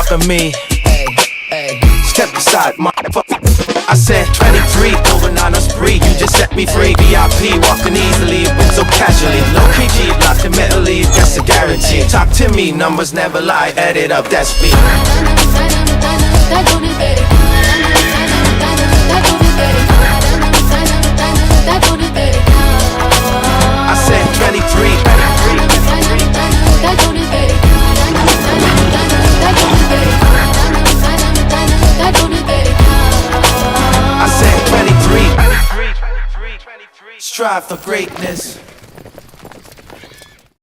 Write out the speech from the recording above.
stopping me. Step aside, motherfucker. I said 23, going on a spree. You just set me free. VIP, walking easily, but so casually. Low key, locked in metal leaf, that's a guarantee. Talk to me, numbers never lie. Add it up, that's me. I said 23. I said 23. Strive for greatness.